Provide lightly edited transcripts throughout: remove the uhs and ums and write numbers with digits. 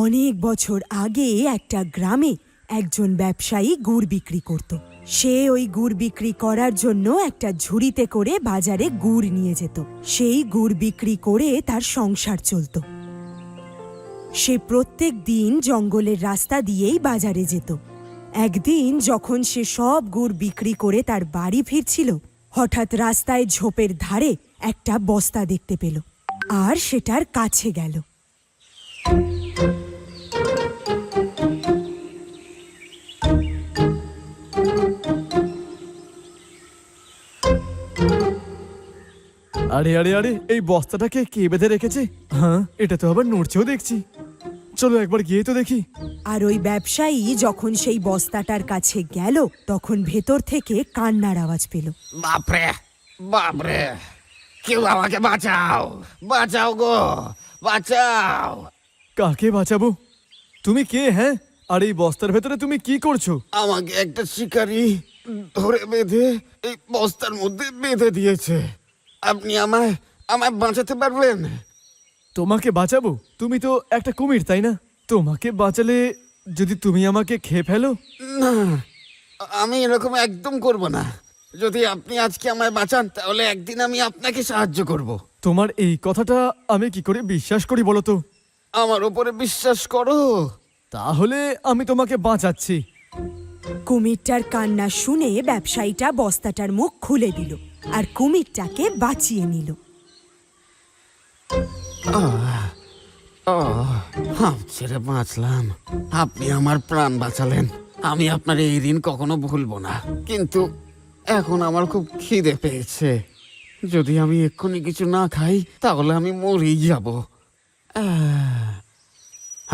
অনেক বছর আগে একটা গ্রামে একজন ব্যবসায়ী গুড় বিক্রি করত। সে ওই গুড় বিক্রি করার জন্য একটা ঝুড়িতে করে বাজারে গুড় নিয়ে যেত। সেই গুড় বিক্রি করে তার সংসার চলত। সে প্রত্যেক দিন জঙ্গলের রাস্তা দিয়েই বাজারে যেত। একদিন যখন সে সব গুড় বিক্রি করে তার বাড়ি ফিরছিল, হঠাৎ রাস্তায় ঝোপের ধারে একটা বস্তা দেখতে পেল আর সেটার কাছে গেল। আরে আরে আরে, এই বস্তাটাকে কে বেঁধে রেখেছে? হ্যাঁ, এটা তো আবার নড়ছেও দেখছি। চলো একবার গিয়ে তো দেখি। আর ওই ব্যবসায়ী যখন সেই বস্তাটার কাছে গেল, তখন ভেতর থেকে কান্নার আওয়াজ পেল। বাপরে বাপরে, কেউ আমাকে বাঁচাও, বাঁচাও গো, বাঁচাও। কাকে বাঁচাবো? তুমি কে? হ্যাঁ, আর এই বস্তার ভেতরে তুমি কি করছো? আমাকে একটা শিকারী ধরে বেঁধে এই বস্তার মধ্যে বেঁধে দিয়েছে। আপনি আমায় আমায় বাঁচাতে পারবেন? তোমাকে বাঁচাবো? তুমি তো একটা কুমির, তাই না? তোমাকে বাঁচালে যদি তুমি আমাকে খেয়ে ফেলো? না, আমি এরকম একদম করব না। যদি আপনি আজকে আমায় বাঁচান, তাহলে একদিন আমি আপনাকে সাহায্য করব। তোমার এই কথাটা আমি কি করে বিশ্বাস করি বলো তো? আমার উপরে বিশ্বাস করো। তাহলে আমি তোমাকে বাঁচাচ্ছি। কুমিরটার কান্না শুনে ব্যবসায়ীটা বস্তাটার মুখ খুলে দিল আর কুমিরটাকে বাঁচিয়ে নিল। হাঁপ ছেড়ে বাঁচলাম। আপনি আমার প্রাণ বাঁচালেন। আমি আপনার এই ঋণ কখনো ভুলবো না। কিন্তু এখন আমার খুব খিদে পেয়েছে। যদি আমি এক্ষুনি কিছু না খাই, তাহলে আমি মরেই যাব।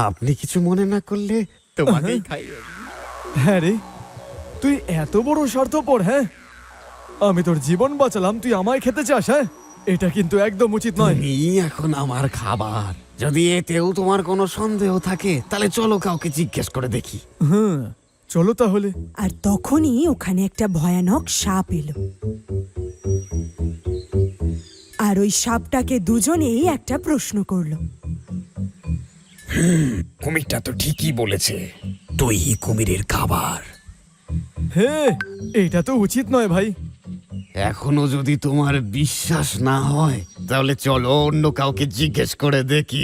আপনি কিছু মনে না করলে তোমাকেই খাই। হ্যাঁ রে, তুই এত বড় স্বার্থপর? হ্যাঁ, আমি তোর জীবন বাঁচালাম, তুই আমায় খেতে চাস? হ্যাঁ, এটা কিন্তু একদম উচিত নয়। তুমি এখন আমার খাবার। যদি এতেও তোমার কোনো সন্দেহ থাকে, তাহলে চলো কাউকে জিজ্ঞেস করে দেখি। হ্যাঁ, চলো তাহলে। আর তখনই ওখানে একটা ভয়ানক সাপ এলো। আর ওই সাপটাকে দুজনেই একটা প্রশ্ন করলো। কুমিরটা তো ঠিকই বলেছে, তুই কুমিরের খাবার। হে, এটা তো উচিত নয় ভাই। এখনো যদি তোমার বিশ্বাস না হয়, তাহলে চলো অন্য কাউকে জিজ্ঞেস করে দেখি।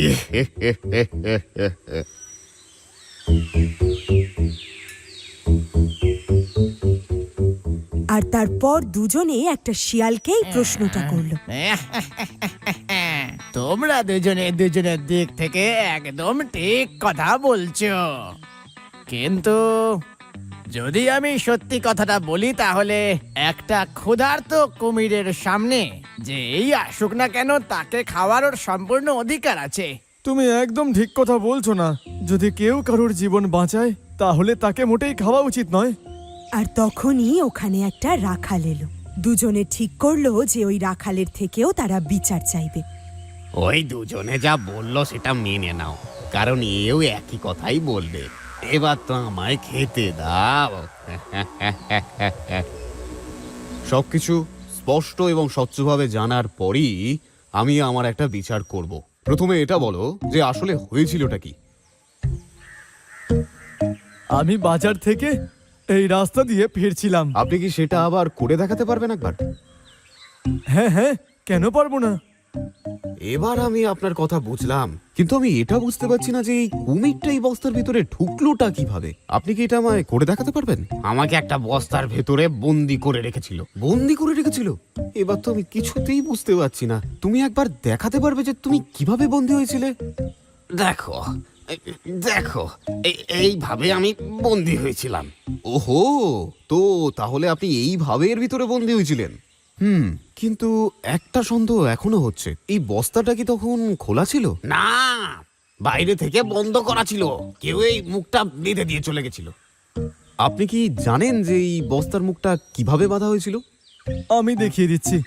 আর তারপর দুজনে একটা শিয়ালকেই প্রশ্নটা করলো। তোমরা দুজনে দুজনের দিক থেকে একদম ঠিক কথা বলছো, কিন্তু যদি আমি সত্যি কথাটা বলি, তাহলে একটা ক্ষুধার্ত কুমিরের সামনে যেই আসুক না কেন, তাকে খাওয়ার ওর সম্পূর্ণ অধিকার আছে। তুমি একদম ঠিক কথা বলছো না। যদি কেউ কারোর জীবন বাঁচায়, তাহলে তাকে মোটেই খাওয়া উচিত নয়। আর তখনই ওখানে একটা রাখাল এলো। দুজনে ঠিক করলো যে ওই রাখালের থেকেও তারা বিচার চাইবে। ওই দুজনে যা বললো সেটা মেনে নাও, কারণ এও একই কথাই বলবে। এবার তো আমায় খেতে দাও। সবকিছু স্পষ্ট এবং স্বচ্ছভাবে জানার পরই আমি আমার একটা বিচার করব। প্রথমে এটা বলো যে আসলে হয়েছিলটা কি? আমি বাজার থেকে এই রাস্তা দিয়ে ফিরছিলাম। আপনি কি সেটা আবার করে দেখাতে পারবেন একবার? হ্যাঁ হ্যাঁ, কেন পারবো না? এবার আমি আপনার কথা বুঝলাম, কিন্তু আমি এটা বুঝতে পারছি না যে এই কুমিরটা এই বস্তার ভিতরে ঢুকলোটা কিভাবে। আপনি কি এটা আমায় করে দেখাতে পারবেন? আমাকে একটা বস্তার ভেতরে বন্দি করে রেখেছিল। বন্দি করে রেখেছিল? এবার তো আমি কিছুতেই বুঝতে পারছি না। তুমি একবার দেখাতে পারবে যে তুমি কিভাবে বন্দি হয়েছিলে? দেখো দেখো, এইভাবে আমি বন্দি হয়েছিলাম। ওহো, তো তাহলে আপনি এইভাবে এর ভিতরে বন্দি হয়েছিলেন? কিন্তু একটা সন্দেহ এখনো হচ্ছে, এই বস্তাটা কি তখন খোলা ছিল? না, বাইরে থেকে বন্ধ করা ছিল। কেউ এই মুখটা বেঁধে দিয়ে চলে গেছিল। আপনি কি জানেন যে এই বস্তার মুখটা কিভাবে বাঁধা হয়েছিল? আমি দেখিয়ে দিচ্ছি।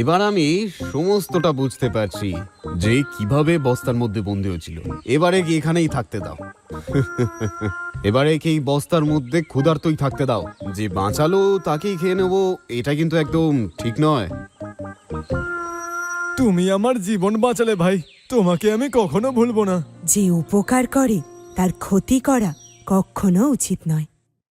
এবার আমি সমস্তটা বুঝতে পারছি যে কিভাবে বস্তার মধ্যে বন্দি হয়েছিল। এবারে কি এখানেই থাকতে দাও। এবারে কি এই বস্তার মধ্যে ক্ষুধার্তই থাকতে দাও, যে বাঁচালো তাকেই খেয়ে নেবো, এটা কিন্তু একদম ঠিক নয়। তুমি আমার জীবন বাঁচালে ভাই, তোমাকে আমি কখনো ভুলবো না। যে উপকার করে তার ক্ষতি করা কখনো উচিত নয়।